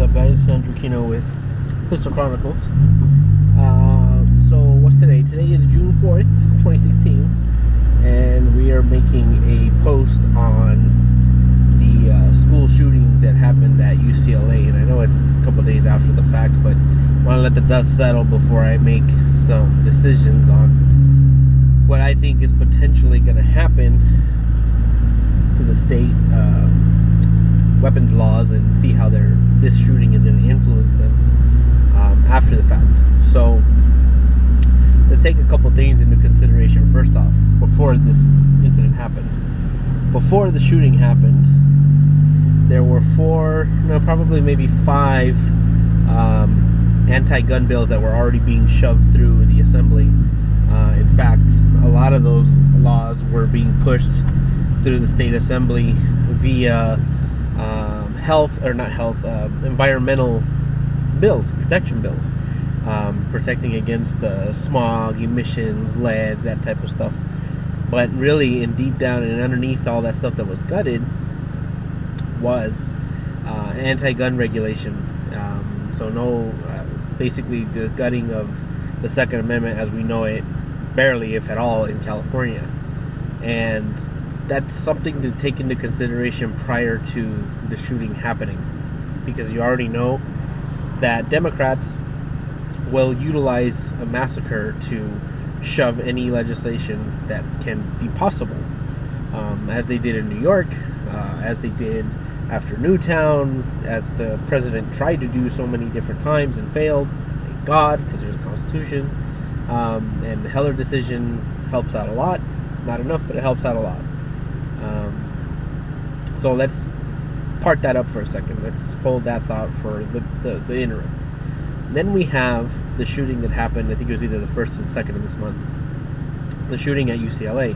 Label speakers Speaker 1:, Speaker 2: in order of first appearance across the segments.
Speaker 1: up, guys? Andrew Kino with Pistol Chronicles. So what's today? Today is June 4th, 2016, and we are making a post on the school shooting that happened at UCLA. And I know it's a couple days after the fact, but I want to let the dust settle before I make some decisions on what I think is potentially going to happen to the state weapons laws, and see how this shooting is going to influence them after the fact. So let's take a couple things into consideration. First off, before this incident happened, before the shooting happened, there were probably maybe five anti-gun bills that were already being shoved through the assembly. In fact, a lot of those laws were being pushed through the state assembly via environmental bills, protection bills, protecting against smog, emissions, lead, that type of stuff. But really, deep down and underneath all that stuff that was gutted was anti-gun regulation. Basically the gutting of the Second Amendment as we know it, barely, if at all, in California. And that's something to take into consideration prior to the shooting happening, because you already know that Democrats will utilize a massacre to shove any legislation that can be possible, as they did in New York, as they did after Newtown, as the president tried to do so many different times and failed. Thank God, because there's a Constitution. And the Heller decision helps out a lot. Not enough, but it helps out a lot. So let's part that up for a second. Let's hold that thought for the interim. Then we have the shooting that happened, I think it was either the 1st or the 2nd of this month. The shooting at UCLA,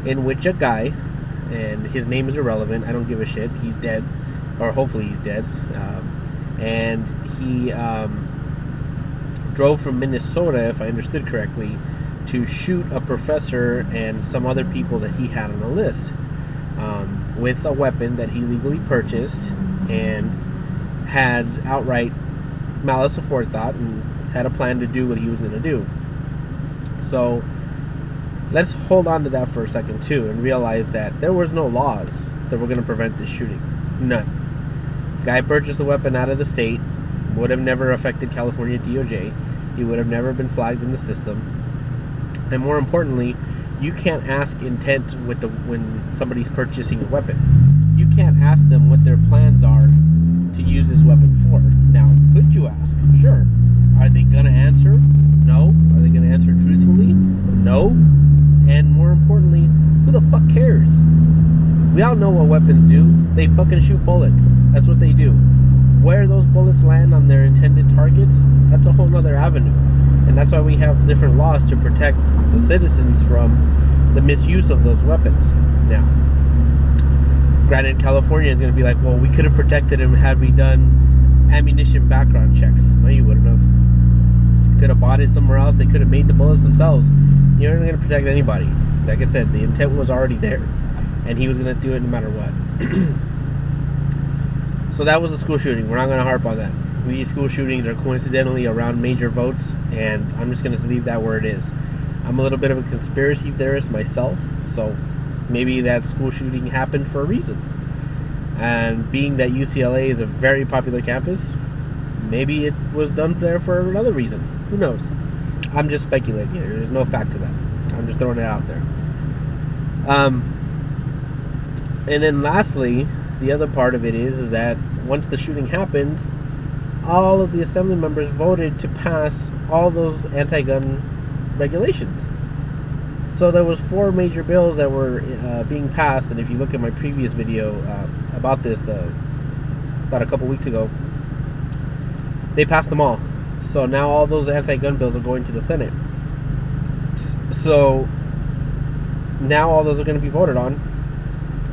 Speaker 1: in which a guy, and his name is irrelevant, I don't give a shit, he's dead, or hopefully he's dead, and he drove from Minnesota, if I understood correctly, to shoot a professor and some other people that he had on a list, with a weapon that he legally purchased, and had outright malice aforethought and had a plan to do what he was going to do. So let's hold on to that for a second too, and realize that there was no laws that were going to prevent this shooting. None. The guy purchased the weapon out of the state, would have never affected California DOJ. He would have never been flagged in the system. And more importantly, you can't ask intent when somebody's purchasing a weapon. You can't ask them what their plans are to use this weapon for. Now, could you ask? Sure. Are they going to answer? No. Are they going to answer truthfully? No. And more importantly, who the fuck cares? We all know what weapons do. They fucking shoot bullets. That's what they do. Where those bullets land on their intended targets, that's a whole nother avenue. And that's why we have different laws to protect the citizens from the misuse of those weapons. Now, granted, California is going to be like, well, we could have protected him had we done ammunition background checks. No, you wouldn't have. Could have bought it somewhere else. They could have made the bullets themselves. You're not going to protect anybody. Like I said, the intent was already there, and he was going to do it no matter what. So that was a school shooting. We're not going to harp on that. These school shootings are coincidentally around major votes, and I'm just going to leave that where it is. I'm a little bit of a conspiracy theorist myself, so maybe that school shooting happened for a reason. And being that UCLA is a very popular campus, maybe it was done there for another reason. Who knows? I'm just speculating here. There's no fact to that. I'm just throwing it out there. And then lastly, the other part of it is that once the shooting happened, all of the assembly members voted to pass all those anti-gun regulations. So there was 4 major bills that were being passed, and if you look at my previous video about this, about a couple weeks ago, they passed them all. So now all those anti-gun bills are going to the Senate. So now all those are going to be voted on.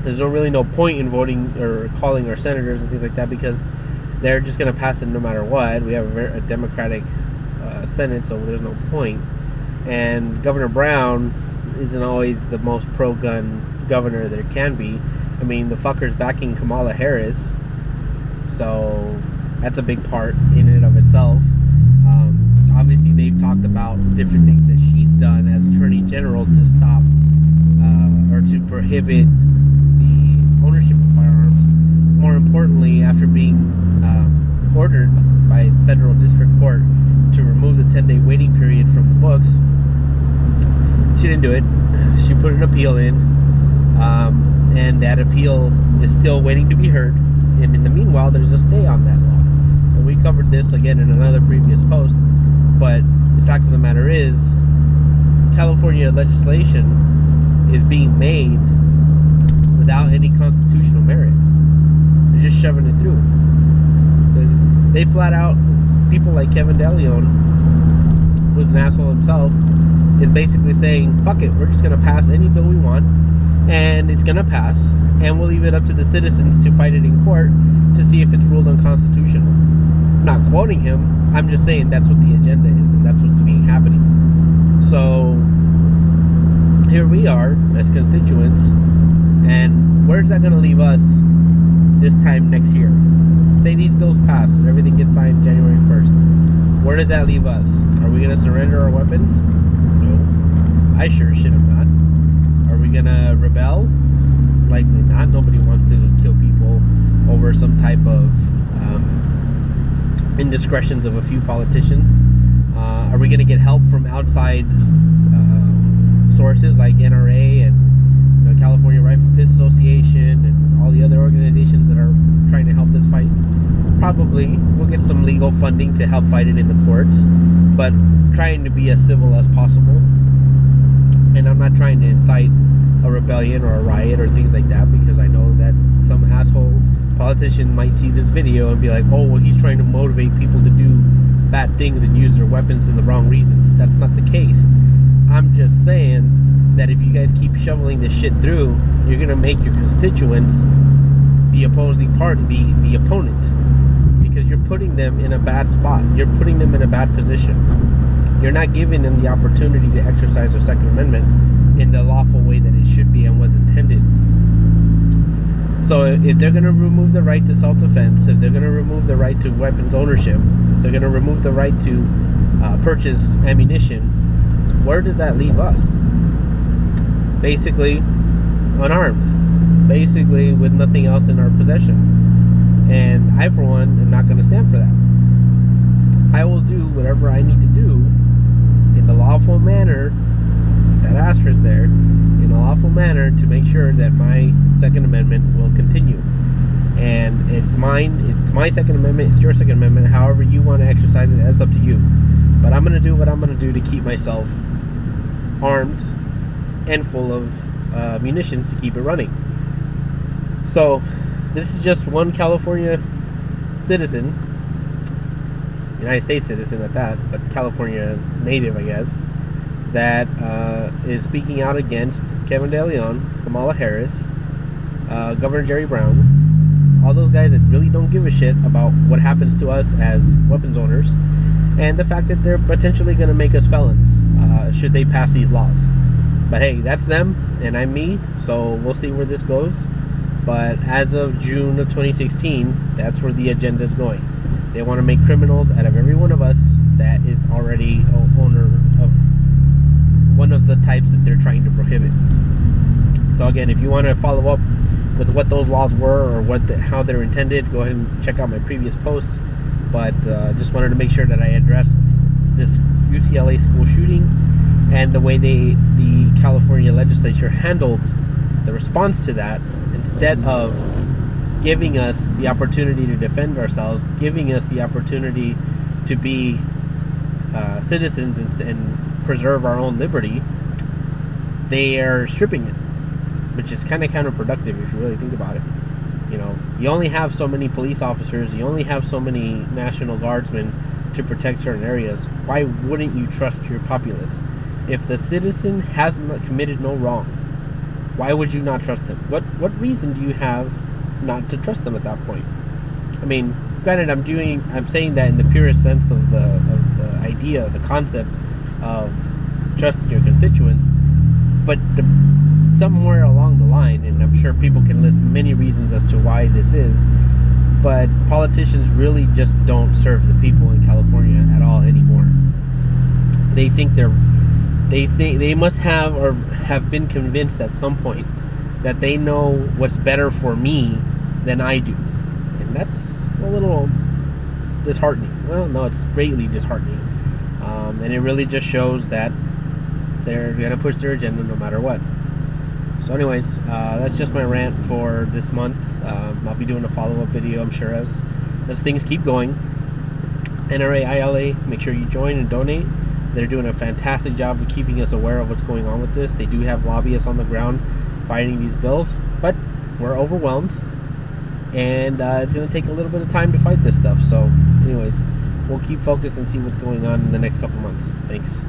Speaker 1: There's no point in voting or calling our senators and things like that, because they're just going to pass it no matter what. We have a Democratic Senate, so there's no point. And Governor Brown isn't always the most pro-gun governor there can be. I mean, the fucker's backing Kamala Harris, so That's a big part in and of itself. Obviously, they've talked about different things that she's done as Attorney General to stop or to prohibit the ownership of firearms. More importantly, after being ordered by federal district court to remove the 10-day waiting period from the books, she didn't do it. She put an appeal in, and that appeal is still waiting to be heard. And in the meanwhile, there's a stay on that law. And we covered this again in another previous post. But the fact of the matter is, California legislation is being made without any constitutional merit. They're just shoving it through. They flat out, people like Kevin DeLeon, who's an asshole himself, is basically saying, fuck it, we're just going to pass any bill we want, and it's going to pass, and we'll leave it up to the citizens to fight it in court to see if it's ruled unconstitutional. I'm not quoting him, I'm just saying that's what the agenda is, and that's what's being happening. So, here we are as constituents, and where's that going to leave us this time next year? Say these bills pass and everything gets signed January 1st. Where does that leave us? Are we going to surrender our weapons? No. I sure shit am not. Are we going to rebel? Likely not. Nobody wants to kill people over some type of indiscretions of a few politicians. Are we going to get help from outside sources like NRA and California Rifle Pit Association and all the other organizations that are trying to help this fight? Probably. We'll get some legal funding to help fight it in the courts, but trying to be as civil as possible. And I'm not trying to incite a rebellion or a riot or things like that, because I know that some asshole politician might see this video and be like, oh, well, he's trying to motivate people to do bad things and use their weapons in the wrong reasons. That's not the case. I'm just saying that if you guys keep shoveling this shit through, you're going to make your constituents the opposing party, the opponent, because you're putting them in a bad spot. You're putting them in a bad position. You're not giving them the opportunity to exercise their Second Amendment in the lawful way that it should be and was intended. So if they're going to remove the right to self-defense, if they're going to remove the right to weapons ownership, if they're going to remove the right to purchase ammunition, where does that leave us? Basically unarmed, basically with nothing else in our possession. And I, for one, am not going to stand for that. I will do whatever I need to do in the lawful manner, if that asterisk there, in a lawful manner, to make sure that my Second Amendment will continue. And it's mine, it's my Second Amendment, it's your Second Amendment. However you want to exercise it, that's up to you. But I'm going to do what I'm going to do to keep myself armed and full of munitions to keep it running. So this is just one California citizen, United States citizen at that, but California native, I guess, that is speaking out against Kevin DeLeon, Kamala Harris, Governor Jerry Brown, all those guys that really don't give a shit about what happens to us as weapons owners, and the fact that they're potentially going to make us felons should they pass these laws. But hey, that's them, and I'm me, so we'll see where this goes. But as of June of 2016, that's where the agenda is going. They want to make criminals out of every one of us that is already an owner of one of the types that they're trying to prohibit. So again, if you want to follow up with what those laws were or how they're intended, go ahead and check out my previous posts. But just wanted to make sure that I addressed this UCLA school shooting and the way the California legislature handled the response to that, instead of giving us the opportunity to defend ourselves, giving us the opportunity to be citizens and preserve our own liberty. They are stripping it, which is kind of counterproductive if you really think about it. You know, you only have so many police officers, you only have so many National Guardsmen to protect certain areas. Why wouldn't you trust your populace? If the citizen has not committed no wrong, why would you not trust him? What reason do you have not to trust them at that point? I mean, granted, I'm saying that in the purest sense of the idea, the concept of trusting your constituents, but somewhere along the line, and I'm sure people can list many reasons as to why this is, but politicians really just don't serve the people in California at all anymore. They must have, or have been convinced at some point, that they know what's better for me than I do. And that's a little disheartening. Well, no, it's greatly disheartening. And it really just shows that they're going to push their agenda no matter what. So anyways, that's just my rant for this month. I'll be doing a follow-up video, I'm sure, as things keep going. NRA ILA, make sure you join and donate. They're doing a fantastic job of keeping us aware of what's going on with this. They do have lobbyists on the ground fighting these bills, but we're overwhelmed, and it's going to take a little bit of time to fight this stuff. So anyways, we'll keep focused and see what's going on in the next couple months. Thanks.